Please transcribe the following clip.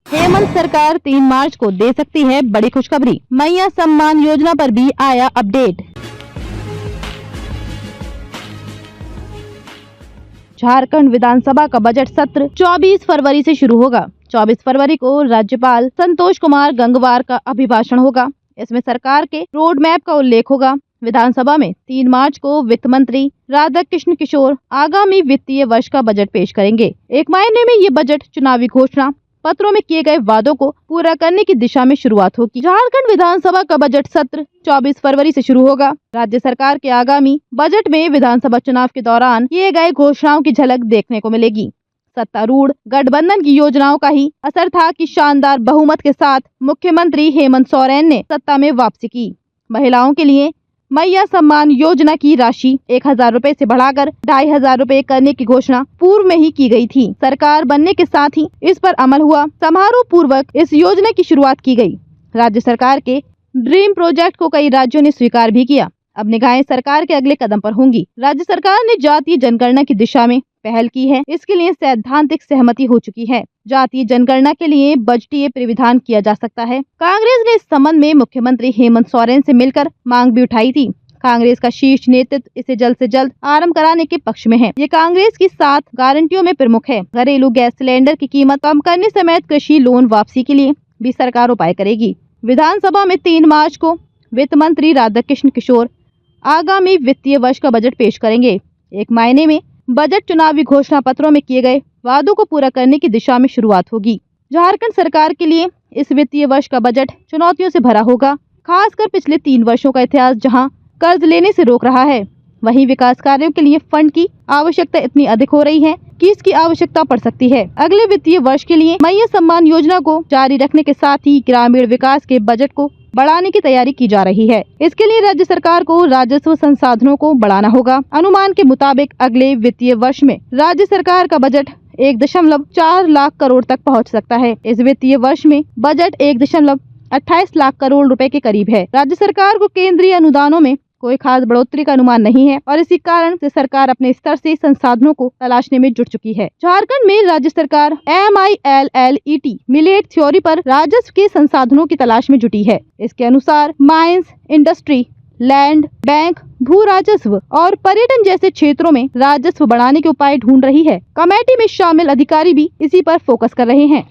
हेमंत सरकार 3 मार्च को दे सकती है बड़ी खुशखबरी। मैया सम्मान योजना पर भी आया अपडेट। झारखंड विधानसभा का बजट सत्र 24 फरवरी से शुरू होगा। 24 फरवरी को राज्यपाल संतोष कुमार गंगवार का अभिभाषण होगा। इसमें सरकार के रोड मैप का उल्लेख होगा। विधानसभा में 3 मार्च को वित्त मंत्री राधाकृष्ण किशोर आगामी वित्तीय वर्ष का बजट पेश करेंगे। एक महीने में ये बजट चुनावी घोषणा पत्रों में किए गए वादों को पूरा करने की दिशा में शुरुआत होगी। झारखंड विधानसभा का बजट सत्र 24 फरवरी से शुरू होगा। राज्य सरकार के आगामी बजट में विधानसभा चुनाव के दौरान किए गए घोषणाओं की झलक देखने को मिलेगी। सत्तारूढ़ गठबंधन की योजनाओं का ही असर था कि शानदार बहुमत के साथ मुख्यमंत्री हेमंत सोरेन ने सत्ता में वापसी की। महिलाओं के लिए मैया सम्मान योजना की राशि 1000 रुपए से बढ़ाकर 2500 रुपए करने की घोषणा पूर्व में ही की गई थी। सरकार बनने के साथ ही इस पर अमल हुआ। समारोह पूर्वक इस योजना की शुरुआत की गई। राज्य सरकार के ड्रीम प्रोजेक्ट को कई राज्यों ने स्वीकार भी किया। अब निगाहें सरकार के अगले कदम पर होंगी। राज्य सरकार ने जातीय जनगणना की दिशा में पहल की है। इसके लिए सैद्धांतिक सहमति हो चुकी है। जातीय जनगणना के लिए बजटीय प्राविधान किया जा सकता है। कांग्रेस ने इस संबंध में मुख्यमंत्री हेमंत सोरेन से मिलकर मांग भी उठाई थी। कांग्रेस का शीर्ष नेतृत्व इसे जल्द से जल्द आरंभ कराने के पक्ष में है। ये कांग्रेस की 7 गारंटियों में प्रमुख है। घरेलू गैस सिलेंडर की कीमत कम करने समेत कृषि लोन वापसी के लिए भी सरकार उपाय करेगी। विधानसभा में 3 मार्च को वित्त मंत्री राधाकृष्ण किशोर आगामी वित्तीय वर्ष का बजट पेश करेंगे। एक महीने में बजट चुनावी घोषणा पत्रों में किए गए वादों को पूरा करने की दिशा में शुरुआत होगी। झारखंड सरकार के लिए इस वित्तीय वर्ष का बजट चुनौतियों से भरा होगा। खासकर पिछले 3 वर्षों का इतिहास जहां कर्ज लेने से रोक रहा है, वहीं विकास कार्यों के लिए फंड की आवश्यकता इतनी अधिक हो रही है कि इसकी आवश्यकता पड़ सकती है। अगले वित्तीय वर्ष के लिए मैया सम्मान योजना को जारी रखने के साथ ही ग्रामीण विकास के बजट को बढ़ाने की तैयारी की जा रही है। इसके लिए राज्य सरकार को राजस्व संसाधनों को बढ़ाना होगा। अनुमान के मुताबिक अगले वित्तीय वर्ष में राज्य सरकार का बजट 1.4 लाख करोड़ तक पहुंच सकता है। इस वित्तीय वर्ष में बजट 1.28 लाख करोड़ रुपए के करीब है। राज्य सरकार को केंद्रीय अनुदानों में कोई खास बढ़ोतरी का अनुमान नहीं है और इसी कारण से सरकार अपने स्तर से संसाधनों को तलाशने में जुट चुकी है। झारखंड में राज्य सरकार MILLET मिलेट थ्योरी पर राजस्व के संसाधनों की तलाश में जुटी है। इसके अनुसार माइंस, इंडस्ट्री, लैंड बैंक, भू राजस्व और पर्यटन जैसे क्षेत्रों में राजस्व बढ़ाने के उपाय ढूंढ रही है। कमेटी में शामिल अधिकारी भी इसी पर फोकस कर रहे हैं।